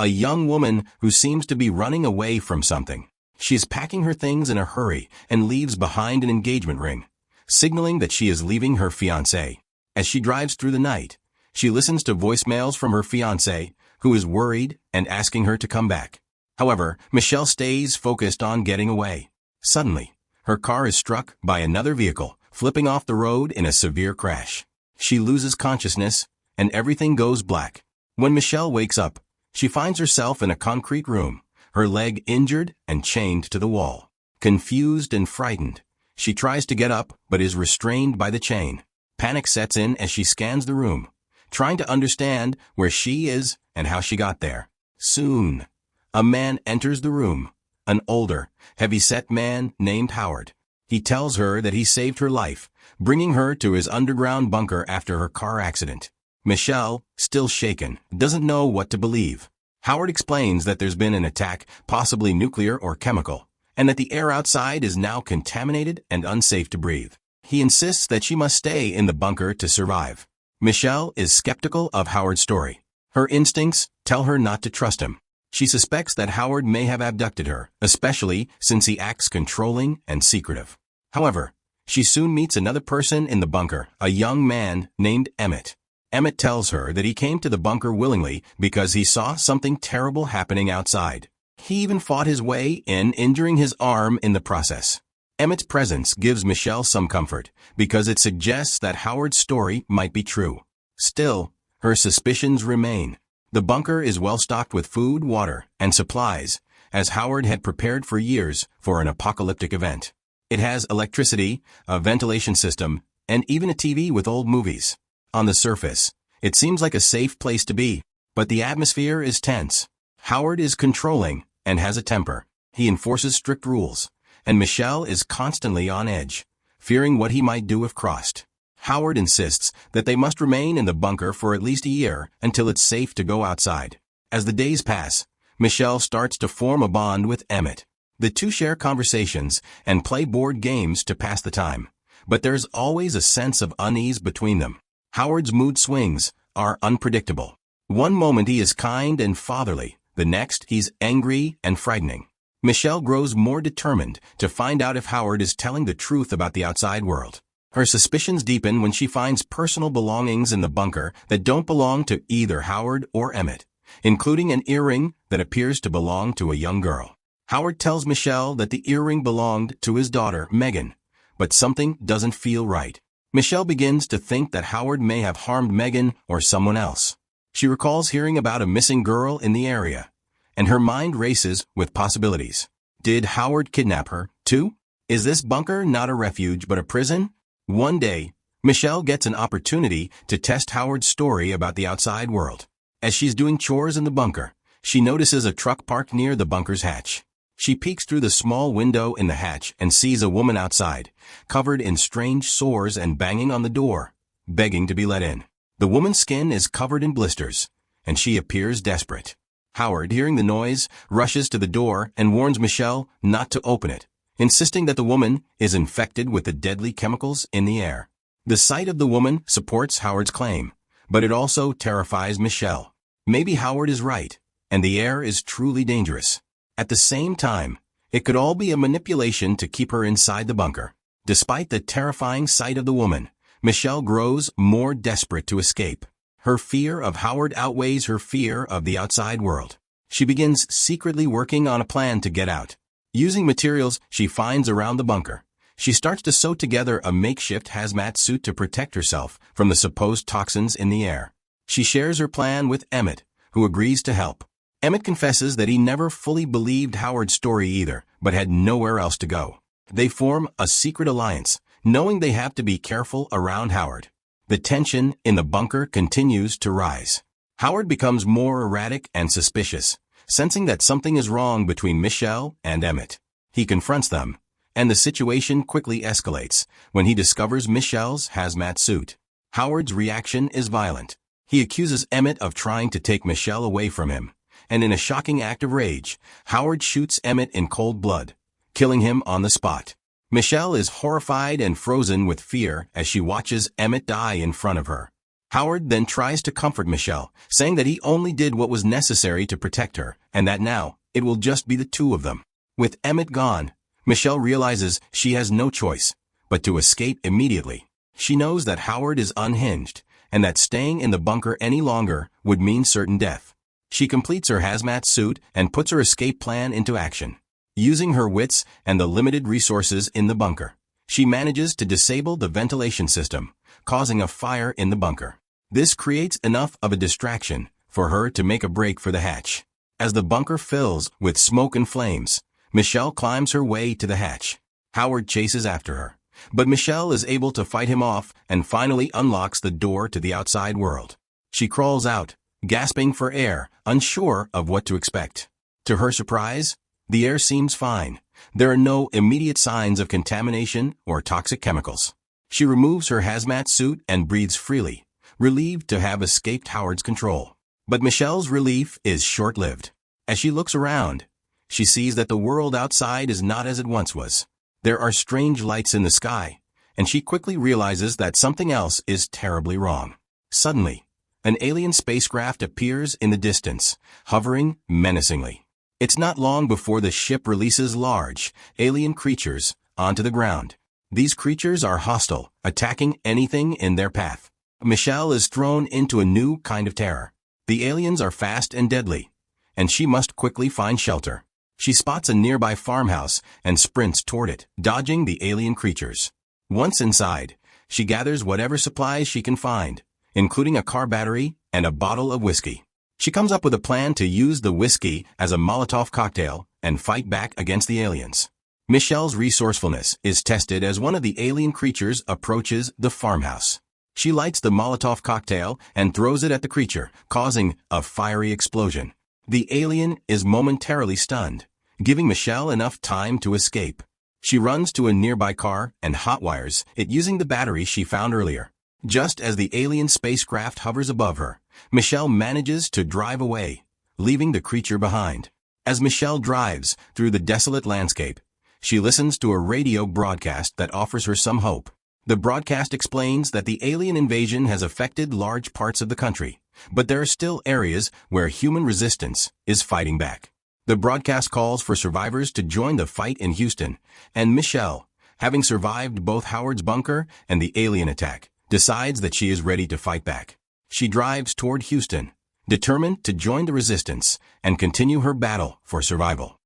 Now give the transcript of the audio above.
a young woman who seems to be running away from something. She is packing her things in a hurry and leaves behind an engagement ring, signaling that she is leaving her fiancé. As she drives through the night, she listens to voicemails from her fiancé, who is worried and asking her to come back. However, Michelle stays focused on getting away. Suddenly, her car is struck by another vehicle, flipping off the road in a severe crash. She loses consciousness, and everything goes black. When Michelle wakes up, she finds herself in a concrete room, her leg injured and chained to the wall. Confused and frightened, she tries to get up but is restrained by the chain. Panic sets in as she scans the room, trying to understand where she is and how she got there. Soon, a man enters the room, an older, heavy-set man named Howard. He tells her that he saved her life, bringing her to his underground bunker after her car accident. Michelle, still shaken, doesn't know what to believe. Howard explains that there's been an attack, possibly nuclear or chemical, and that the air outside is now contaminated and unsafe to breathe. He insists that she must stay in the bunker to survive. Michelle is skeptical of Howard's story. Her instincts tell her not to trust him. She suspects that Howard may have abducted her, especially since he acts controlling and secretive. However, she soon meets another person in the bunker, a young man named Emmett. Emmett tells her that he came to the bunker willingly because he saw something terrible happening outside. He even fought his way in, injuring his arm in the process. Emmett's presence gives Michelle some comfort because it suggests that Howard's story might be true. Still, her suspicions remain. The bunker is well stocked with food, water, and supplies, as Howard had prepared for years for an apocalyptic event. It has electricity, a ventilation system, and even a TV with old movies. On the surface, it seems like a safe place to be, but the atmosphere is tense. Howard is controlling and has a temper. He enforces strict rules, and Michelle is constantly on edge, fearing what he might do if crossed. Howard insists that they must remain in the bunker for at least a year until it's safe to go outside. As the days pass, Michelle starts to form a bond with Emmett. The two share conversations and play board games to pass the time, but there's always a sense of unease between them. Howard's mood swings are unpredictable. One moment he is kind and fatherly, the next he's angry and frightening. Michelle grows more determined to find out if Howard is telling the truth about the outside world. Her suspicions deepen when she finds personal belongings in the bunker that don't belong to either Howard or Emmett, including an earring that appears to belong to a young girl. Howard tells Michelle that the earring belonged to his daughter, Megan, but something doesn't feel right. Michelle begins to think that Howard may have harmed Megan or someone else. She recalls hearing about a missing girl in the area, and her mind races with possibilities. Did Howard kidnap her, too? Is this bunker not a refuge but a prison? One day, Michelle gets an opportunity to test Howard's story about the outside world. As she's doing chores in the bunker, she notices a truck parked near the bunker's hatch. She peeks through the small window in the hatch and sees a woman outside, covered in strange sores and banging on the door, begging to be let in. The woman's skin is covered in blisters, and she appears desperate. Howard, hearing the noise, rushes to the door and warns Michelle not to open it, insisting that the woman is infected with the deadly chemicals in the air. The sight of the woman supports Howard's claim, but it also terrifies Michelle. Maybe Howard is right, and the air is truly dangerous. At the same time, it could all be a manipulation to keep her inside the bunker. Despite the terrifying sight of the woman, Michelle grows more desperate to escape. Her fear of Howard outweighs her fear of the outside world. She begins secretly working on a plan to get out. Using materials she finds around the bunker, she starts to sew together a makeshift hazmat suit to protect herself from the supposed toxins in the air. She shares her plan with Emmett, who agrees to help. Emmett confesses that he never fully believed Howard's story either, but had nowhere else to go. They form a secret alliance, knowing they have to be careful around Howard. The tension in the bunker continues to rise. Howard becomes more erratic and suspicious, sensing that something is wrong between Michelle and Emmett. He confronts them, and the situation quickly escalates when he discovers Michelle's hazmat suit. Howard's reaction is violent. He accuses Emmett of trying to take Michelle away from him, and in a shocking act of rage, Howard shoots Emmett in cold blood, killing him on the spot. Michelle is horrified and frozen with fear as she watches Emmett die in front of her. Howard then tries to comfort Michelle, saying that he only did what was necessary to protect her, and that now, it will just be the two of them. With Emmett gone, Michelle realizes she has no choice but to escape immediately. She knows that Howard is unhinged, and that staying in the bunker any longer would mean certain death. She completes her hazmat suit and puts her escape plan into action. Using her wits and the limited resources in the bunker, she manages to disable the ventilation system, causing a fire in the bunker. This creates enough of a distraction for her to make a break for the hatch. As the bunker fills with smoke and flames, Michelle climbs her way to the hatch. Howard chases after her, but Michelle is able to fight him off and finally unlocks the door to the outside world. She crawls out, gasping for air, unsure of what to expect. To her surprise, the air seems fine. There are no immediate signs of contamination or toxic chemicals. She removes her hazmat suit and breathes freely, relieved to have escaped Howard's control. But Michelle's relief is short-lived. As she looks around, she sees that the world outside is not as it once was. There are strange lights in the sky, and she quickly realizes that something else is terribly wrong. Suddenly, an alien spacecraft appears in the distance, hovering menacingly. It's not long before the ship releases large, alien creatures onto the ground. These creatures are hostile, attacking anything in their path. Michelle is thrown into a new kind of terror. The aliens are fast and deadly, and she must quickly find shelter. She spots a nearby farmhouse and sprints toward it, dodging the alien creatures. Once inside, she gathers whatever supplies she can find, including a car battery and a bottle of whiskey. She comes up with a plan to use the whiskey as a Molotov cocktail and fight back against the aliens. Michelle's resourcefulness is tested as one of the alien creatures approaches the farmhouse. She lights the Molotov cocktail and throws it at the creature, causing a fiery explosion. The alien is momentarily stunned, giving Michelle enough time to escape. She runs to a nearby car and hotwires it using the battery she found earlier. Just as the alien spacecraft hovers above her, Michelle manages to drive away, leaving the creature behind. As Michelle drives through the desolate landscape, she listens to a radio broadcast that offers her some hope. The broadcast explains that the alien invasion has affected large parts of the country, but there are still areas where human resistance is fighting back. The broadcast calls for survivors to join the fight in Houston, and Michelle, having survived both Howard's bunker and the alien attack, decides that she is ready to fight back. She drives toward Houston, determined to join the resistance and continue her battle for survival.